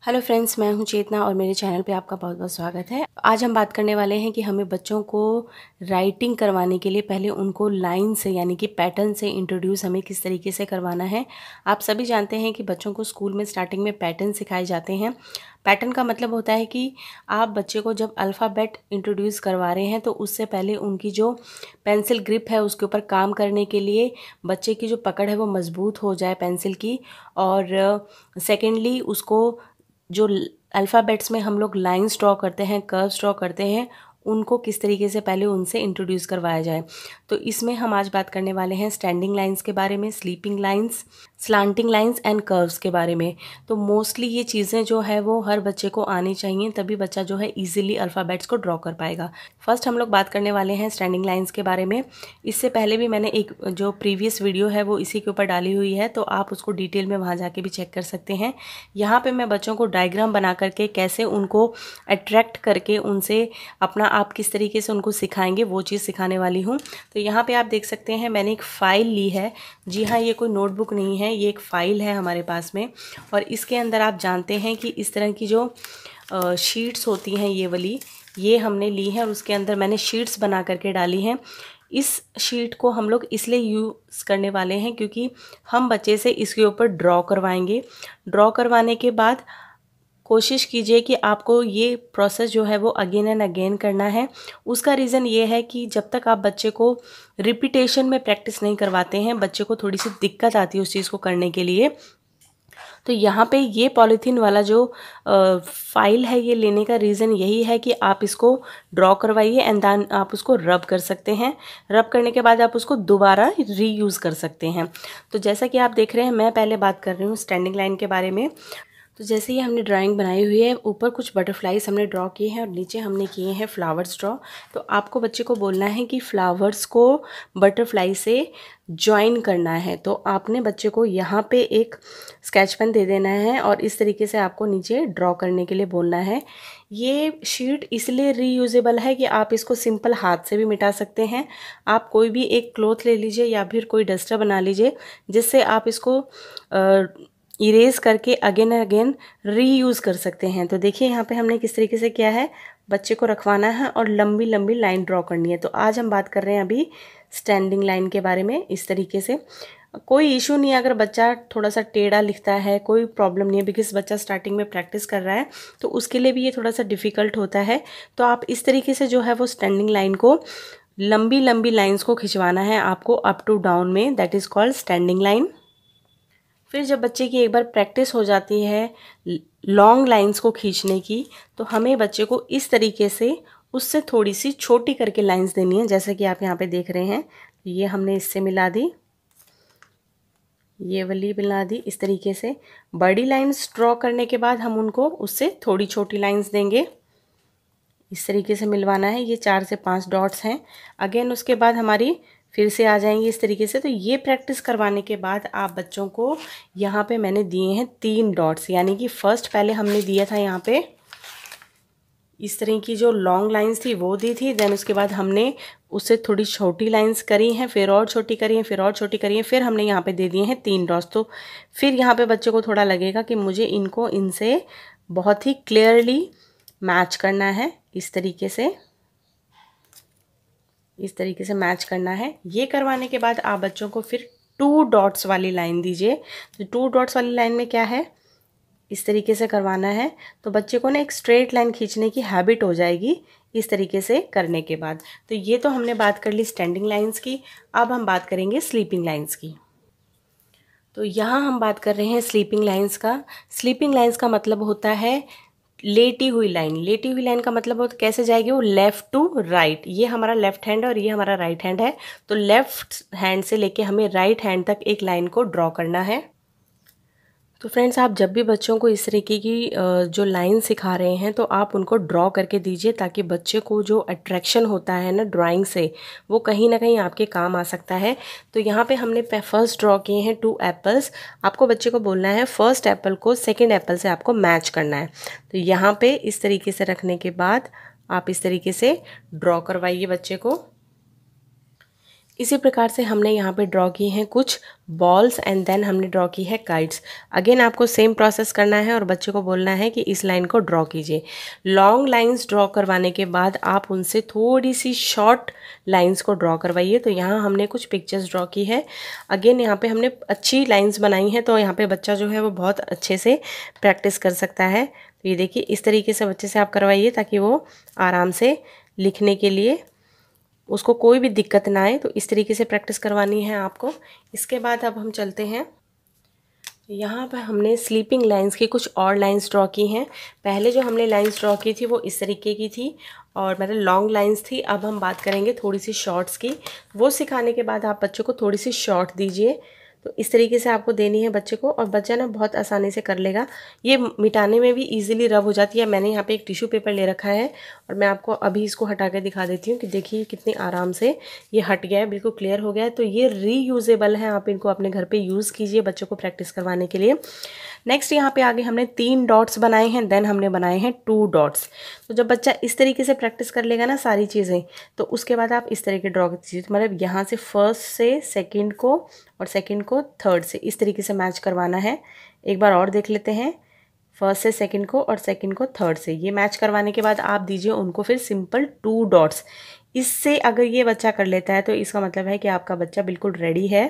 Hello friends, मैं हूं चेतना और मेरे चैनल पे आपका बहुत बहुत स्वागत है। आज हम बात करने वाले हैं कि हमें बच्चों को राइटिंग करवाने के लिए पहले उनको लाइन से यानी कि पैटर्न से इंट्रोड्यूस हमें किस तरीके से करवाना है। आप सभी जानते हैं कि बच्चों को स्कूल में स्टार्टिंग में पैटर्न सिखाए जाते हैं। पैटर्न का मतलब होता है कि आप बच्चे को जब अल्फ़ाबेट इंट्रोड्यूस करवा रहे हैं तो उससे पहले उनकी जो पेंसिल ग्रिप है उसके ऊपर काम करने के लिए बच्चे की जो पकड़ है वो मज़बूत हो जाए पेंसिल की। और सेकेंडली उसको जो अल्फ़ाबेट्स में हम लोग लाइन्स ड्रॉ करते हैं, कर्व्स ड्रॉ करते हैं, उनको किस तरीके से पहले उनसे इंट्रोड्यूस करवाया जाए। तो इसमें हम आज बात करने वाले हैं स्टैंडिंग लाइंस के बारे में, sleeping lines, slanting lines and curves के बारे में। तो मोस्टली ये चीज़ें जो है वो हर बच्चे को आनी चाहिए, तभी बच्चा जो है इजीली अल्फ़ाबेट्स को ड्रॉ कर पाएगा। फर्स्ट हम लोग बात करने वाले हैं स्टैंडिंग लाइंस के बारे में। इससे पहले भी मैंने एक जो प्रीवियस वीडियो है वो इसी के ऊपर डाली हुई है, तो आप उसको डिटेल में वहाँ जाके भी चेक कर सकते हैं। यहाँ पे मैं बच्चों को डायग्राम बना करके कैसे उनको अट्रैक्ट करके उनसे अपना आप किस तरीके से उनको सिखाएंगे वो चीज़ सिखाने वाली हूँ। तो यहाँ पे आप देख सकते हैं मैंने एक फ़ाइल ली है। जी हाँ, ये कोई नोटबुक नहीं है, ये एक फ़ाइल है हमारे पास में। और इसके अंदर आप जानते हैं कि इस तरह की जो शीट्स होती हैं ये वाली, ये हमने ली है और उसके अंदर मैंने शीट्स बना करके डाली हैं। इस शीट को हम लोग इसलिए यूज़ करने वाले हैं क्योंकि हम बच्चे से इसके ऊपर ड्रॉ करवाएंगे। ड्रॉ करवाने के बाद कोशिश कीजिए कि आपको ये प्रोसेस जो है वो अगेन एंड अगेन करना है। उसका रीज़न ये है कि जब तक आप बच्चे को रिपीटेशन में प्रैक्टिस नहीं करवाते हैं, बच्चे को थोड़ी सी दिक्कत आती है उस चीज़ को करने के लिए। तो यहाँ पे ये पॉलीथीन वाला जो फाइल है ये लेने का रीज़न यही है कि आप इसको ड्रॉ करवाइए एंड देन आप उसको रब कर सकते हैं। रब करने के बाद आप उसको दोबारा रीयूज़ कर सकते हैं। तो जैसा कि आप देख रहे हैं, मैं पहले बात कर रही हूँ स्टैंडिंग लाइन के बारे में। तो जैसे ही हमने ड्राइंग बनाई हुई है, ऊपर कुछ बटरफ्लाइज हमने ड्रॉ किए हैं और नीचे हमने किए हैं फ्लावर्स ड्रॉ। तो आपको बच्चे को बोलना है कि फ्लावर्स को बटरफ्लाई से ज्वाइन करना है। तो आपने बच्चे को यहाँ पे एक स्केच पेन दे देना है और इस तरीके से आपको नीचे ड्रॉ करने के लिए बोलना है। ये शीट इसलिए रीयूजेबल है कि आप इसको सिंपल हाथ से भी मिटा सकते हैं। आप कोई भी एक क्लॉथ ले लीजिए या फिर कोई डस्टर बना लीजिए जिससे आप इसको इरेज करके अगेन अगेन रीयूज़ कर सकते हैं। तो देखिए यहाँ पे हमने किस तरीके से किया है, बच्चे को रखवाना है और लंबी लंबी लाइन ड्रॉ करनी है। तो आज हम बात कर रहे हैं अभी स्टैंडिंग लाइन के बारे में। इस तरीके से कोई इशू नहीं है अगर बच्चा थोड़ा सा टेढ़ा लिखता है, कोई प्रॉब्लम नहीं है, बिकॉज बच्चा स्टार्टिंग में प्रैक्टिस कर रहा है तो उसके लिए भी ये थोड़ा सा डिफ़िकल्ट होता है। तो आप इस तरीके से जो है वो स्टैंडिंग लाइन को, लंबी लंबी लाइन्स को खिंचवाना है आपको अप टू डाउन में, that is called standing line. फिर जब बच्चे की एक बार प्रैक्टिस हो जाती है लॉन्ग लाइंस को खींचने की, तो हमें बच्चे को इस तरीके से उससे थोड़ी सी छोटी करके लाइंस देनी है। जैसे कि आप यहाँ पे देख रहे हैं, ये हमने इससे मिला दी, ये वाली मिला दी। इस तरीके से बड़ी लाइंस ड्रॉ करने के बाद हम उनको उससे थोड़ी छोटी लाइंस देंगे। इस तरीके से मिलवाना है। ये 4 से 5 डॉट्स हैं। अगेन उसके बाद हमारी फिर से आ जाएंगे इस तरीके से। तो ये प्रैक्टिस करवाने के बाद आप बच्चों को यहाँ पे मैंने दिए हैं 3 डॉट्स, यानी कि फर्स्ट पहले हमने दिया था यहाँ पे इस तरह की जो लॉन्ग लाइंस थी वो दी थी। देन उसके बाद हमने उससे थोड़ी छोटी लाइंस करी हैं, फिर और छोटी करी हैं, फिर और छोटी करी हैं, फिर हमने यहाँ पे दे दिए हैं 3 डॉट्स। तो फिर यहाँ पे बच्चे को थोड़ा लगेगा कि मुझे इनको इनसे बहुत ही क्लियरली मैच करना है। इस तरीके से मैच करना है। ये करवाने के बाद आप बच्चों को फिर 2 डॉट्स वाली लाइन दीजिए। तो 2 डॉट्स वाली लाइन में क्या है, इस तरीके से करवाना है। तो बच्चे को ना एक स्ट्रेट लाइन खींचने की हैबिट हो जाएगी इस तरीके से करने के बाद। तो ये तो हमने बात कर ली स्टैंडिंग लाइंस की। अब हम बात करेंगे स्लीपिंग लाइंस की। तो यहाँ हम बात कर रहे हैं स्लीपिंग लाइंस का। स्लीपिंग लाइंस का मतलब होता है लेटी हुई लाइन। लेटी हुई लाइन का मतलब हो तो कैसे जाएगी वो, लेफ़्ट टू राइट। ये हमारा लेफ्ट हैंड है और ये हमारा राइट हैंड है। तो लेफ्ट हैंड से लेके हमें राइट हैंड तक एक लाइन को ड्रॉ करना है। तो फ्रेंड्स, आप जब भी बच्चों को इस तरीके की जो लाइन सिखा रहे हैं तो आप उनको ड्रॉ करके दीजिए, ताकि बच्चे को जो अट्रैक्शन होता है ना ड्राइंग से, वो कहीं ना कहीं आपके काम आ सकता है। तो यहाँ पे हमने फर्स्ट ड्रॉ किए हैं 2 एप्पल्स। आपको बच्चे को बोलना है फर्स्ट एप्पल को सेकेंड एप्पल से आपको मैच करना है। तो यहाँ पे इस तरीके से रखने के बाद आप इस तरीके से ड्रॉ करवाइए बच्चे को। इसी प्रकार से हमने यहाँ पे ड्रॉ की हैं कुछ बॉल्स एंड देन हमने ड्रॉ की है काइट्स। अगेन आपको सेम प्रोसेस करना है और बच्चे को बोलना है कि इस लाइन को ड्रॉ कीजिए। लॉन्ग लाइंस ड्रॉ करवाने के बाद आप उनसे थोड़ी सी शॉर्ट लाइंस को ड्रॉ करवाइए। तो यहाँ हमने कुछ पिक्चर्स ड्रॉ की है। अगेन यहाँ पे हमने अच्छी लाइंस बनाई हैं, तो यहाँ पे बच्चा जो है वो बहुत अच्छे से प्रैक्टिस कर सकता है। तो ये देखिए, इस तरीके से बच्चे से आप करवाइए ताकि वो आराम से लिखने के लिए उसको कोई भी दिक्कत ना आए। तो इस तरीके से प्रैक्टिस करवानी है आपको। इसके बाद अब हम चलते हैं, यहाँ पर हमने स्लीपिंग लाइंस की कुछ और लाइंस ड्रॉ की हैं। पहले जो हमने लाइंस ड्रॉ की थी वो इस तरीके की थी और मतलब लॉन्ग लाइंस थी। अब हम बात करेंगे थोड़ी सी शॉर्ट्स की। वो सिखाने के बाद आप बच्चों को थोड़ी सी शॉर्ट दीजिए। तो इस तरीके से आपको देनी है बच्चे को, और बच्चा ना बहुत आसानी से कर लेगा। ये मिटाने में भी इजीली रब हो जाती है। मैंने यहाँ पे एक टिश्यू पेपर ले रखा है और मैं आपको अभी इसको हटा के दिखा देती हूँ कि देखिए कितनी आराम से ये हट गया है, बिल्कुल क्लियर हो गया है। तो ये रीयूजेबल है, आप इनको अपने घर पे यूज़ कीजिए बच्चों को प्रैक्टिस करवाने के लिए। नेक्स्ट यहाँ पे आगे हमने 3 डॉट्स बनाए हैं, देन हमने बनाए हैं 2 डॉट्स। तो जब बच्चा इस तरीके से प्रैक्टिस कर लेगा ना सारी चीज़ें, तो उसके बाद आप इस तरीके ड्रॉ कीजिए। तो मतलब यहाँ से फर्स्ट से सेकंड को और सेकंड को थर्ड से इस तरीके से मैच करवाना है। एक बार और देख लेते हैं, फर्स्ट से सेकंड को और सेकंड को थर्ड से। ये मैच करवाने के बाद आप दीजिए उनको फिर सिंपल 2 डॉट्स। इससे अगर ये बच्चा कर लेता है तो इसका मतलब है कि आपका बच्चा बिल्कुल रेडी है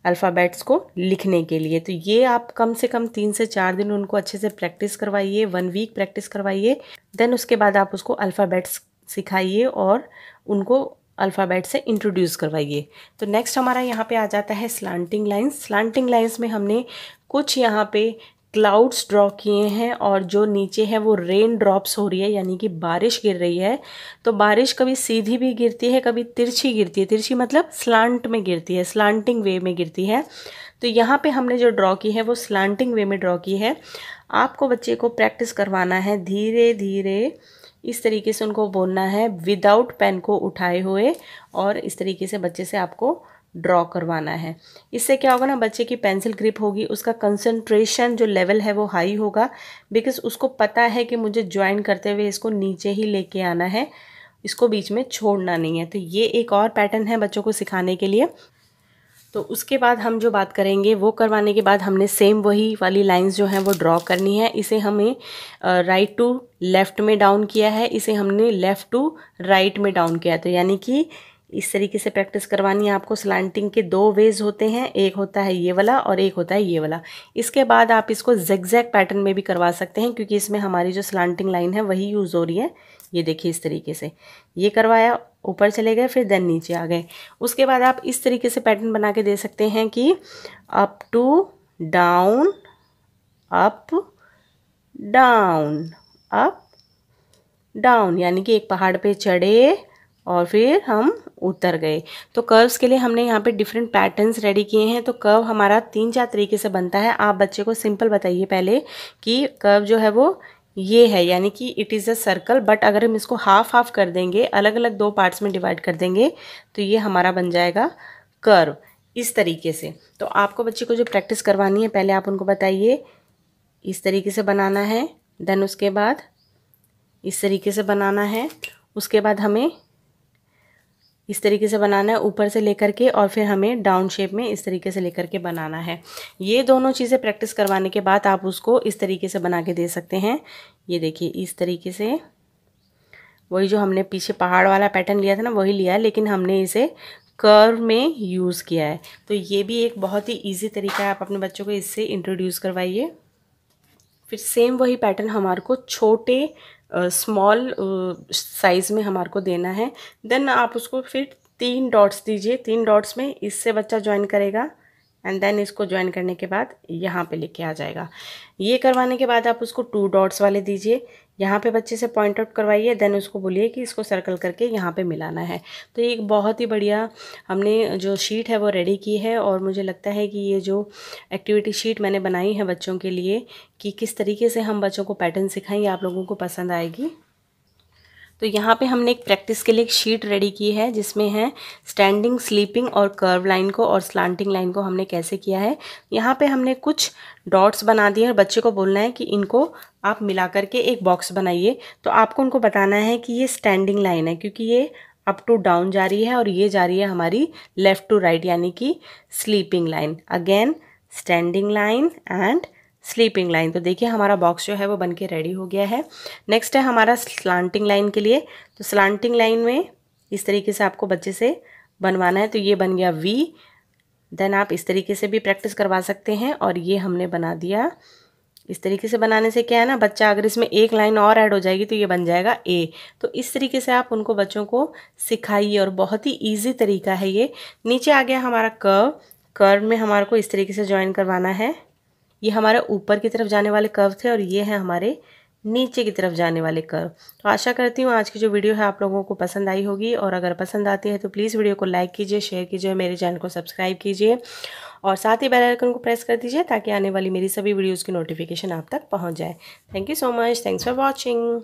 अल्फ़ाबेट्स को लिखने के लिए। तो ये आप कम से कम 3 से 4 दिन उनको अच्छे से प्रैक्टिस करवाइए, 1 वीक प्रैक्टिस करवाइए। देन उसके बाद आप उसको अल्फ़ाबेट्स सिखाइए और उनको अल्फ़ाबेट से इंट्रोड्यूस करवाइए। तो नेक्स्ट हमारा यहाँ पे आ जाता है स्लांटिंग लाइंस। स्लांटिंग लाइंस में हमने कुछ यहाँ पे क्लाउड्स ड्रॉ किए हैं और जो नीचे है वो रेन ड्रॉप्स हो रही है, यानी कि बारिश गिर रही है। तो बारिश कभी सीधी भी गिरती है, कभी तिरछी गिरती है। तिरछी मतलब स्लांट में गिरती है, स्लांटिंग वे में गिरती है। तो यहाँ पे हमने जो ड्रॉ की है वो स्लांटिंग वे में ड्रॉ की है। आपको बच्चे को प्रैक्टिस करवाना है धीरे धीरे, इस तरीके से उनको बोलना है विदाउट पेन को उठाए हुए, और इस तरीके से बच्चे से आपको ड्रॉ करवाना है। इससे क्या होगा ना, बच्चे की पेंसिल ग्रिप होगी, उसका कंसंट्रेशन जो लेवल है वो हाई होगा, बिकॉज उसको पता है कि मुझे ज्वाइन करते हुए इसको नीचे ही लेके आना है, इसको बीच में छोड़ना नहीं है। तो ये एक और पैटर्न है बच्चों को सिखाने के लिए। तो उसके बाद हम जो बात करेंगे वो करवाने के बाद हमने सेम वही वाली लाइंस जो हैं वो ड्रॉ करनी है। इसे हमें राइट टू लेफ़्ट में डाउन किया है, इसे हमने लेफ़्ट टू राइट में डाउन किया। तो यानी कि इस तरीके से प्रैक्टिस करवानी है आपको। स्लांटिंग के 2 वेज होते हैं, एक होता है ये वाला और एक होता है ये वाला। इसके बाद आप इसको ज़िगज़ैग पैटर्न में भी करवा सकते हैं, क्योंकि इसमें हमारी जो स्लांटिंग लाइन है वही यूज़ हो रही है। ये देखिए इस तरीके से ये करवाया, ऊपर चले गए, फिर देन नीचे आ गए। उसके बाद आप इस तरीके से पैटर्न बना के दे सकते हैं कि up to down, up down, up down, यानी कि एक पहाड़ पे चढ़े और फिर हम उतर गए। तो कर्व्स के लिए हमने यहाँ पे डिफरेंट पैटर्न्स रेडी किए हैं। तो कर्व हमारा 3-4 तरीके से बनता है। आप बच्चे को सिंपल बताइए पहले कि कर्व जो है वो ये है, यानी कि it is a circle, but अगर हम इसको हाफ हाफ कर देंगे, अलग अलग 2 पार्ट्स में डिवाइड कर देंगे, तो ये हमारा बन जाएगा कर्व इस तरीके से। तो आपको बच्चे को जो प्रैक्टिस करवानी है पहले आप उनको बताइए इस तरीके से बनाना है, देन उसके बाद इस तरीके से बनाना है, उसके बाद हमें इस तरीके से बनाना है ऊपर से लेकर के, और फिर हमें डाउन शेप में इस तरीके से लेकर के बनाना है। ये दोनों चीज़ें प्रैक्टिस करवाने के बाद आप उसको इस तरीके से बना के दे सकते हैं। ये देखिए इस तरीके से, वही जो हमने पीछे पहाड़ वाला पैटर्न लिया था ना वही लिया है, लेकिन हमने इसे कर्व में यूज़ किया है। तो ये भी एक बहुत ही ईजी तरीका है, आप अपने बच्चों को इससे इंट्रोड्यूस करवाइए। फिर सेम वही पैटर्न हमारे को छोटे स्मॉल साइज़ में हमारे को देना है। देन आप उसको फिर 3 डॉट्स दीजिए। 3 डॉट्स में इससे बच्चा ज्वाइन करेगा एंड देन इसको ज्वाइन करने के बाद यहाँ पे लेके आ जाएगा। ये करवाने के बाद आप उसको 2 डॉट्स वाले दीजिए, यहाँ पे बच्चे से पॉइंट आउट करवाइए, देन उसको बोलिए कि इसको सर्कल करके यहाँ पे मिलाना है। तो ये एक बहुत ही बढ़िया हमने जो शीट है वो रेडी की है, और मुझे लगता है कि ये जो एक्टिविटी शीट मैंने बनाई है बच्चों के लिए कि किस तरीके से हम बच्चों को पैटर्न सिखाएंगे, आप लोगों को पसंद आएगी। तो यहाँ पे हमने एक प्रैक्टिस के लिए एक शीट रेडी की है जिसमें है स्टैंडिंग, स्लीपिंग और कर्व लाइन को और स्लांटिंग लाइन को हमने कैसे किया है। यहाँ पे हमने कुछ डॉट्स बना दिए और बच्चे को बोलना है कि इनको आप मिला करके एक बॉक्स बनाइए। तो आपको उनको बताना है कि ये स्टैंडिंग लाइन है क्योंकि ये अप टू डाउन जा रही है और ये जा रही है हमारी लेफ़्ट टू राइट यानी कि sleeping line. Again standing line and sleeping line. तो देखिए हमारा बॉक्स जो है वो बन के रेडी हो गया है। नेक्स्ट है हमारा स्लांटिंग लाइन के लिए। तो स्लांटिंग लाइन में इस तरीके से आपको बच्चे से बनवाना है। तो ये बन गया वी। देन आप इस तरीके से भी प्रैक्टिस करवा सकते हैं और ये हमने बना दिया। इस तरीके से बनाने से क्या है ना, बच्चा अगर इसमें एक लाइन और ऐड हो जाएगी तो ये बन जाएगा ए। तो इस तरीके से आप उनको बच्चों को सिखाइए और बहुत ही इजी तरीका है ये। नीचे आ गया हमारा कर्व। कर्व में हमारे को इस तरीके से ज्वाइन करवाना है। ये हमारे ऊपर की तरफ जाने वाले कर्व थे और ये हैं हमारे नीचे की तरफ जाने वाले कर्व। तो आशा करती हूँ आज की जो वीडियो है आप लोगों को पसंद आई होगी, और अगर पसंद आती है तो प्लीज़ वीडियो को लाइक कीजिए, शेयर कीजिए, मेरे चैनल को सब्सक्राइब कीजिए और साथ ही बेल आइकन को प्रेस कर दीजिए ताकि आने वाली मेरी सभी वीडियोज़ की नोटिफिकेशन आप तक पहुँच जाए। Thank you so much. Thanks for watching.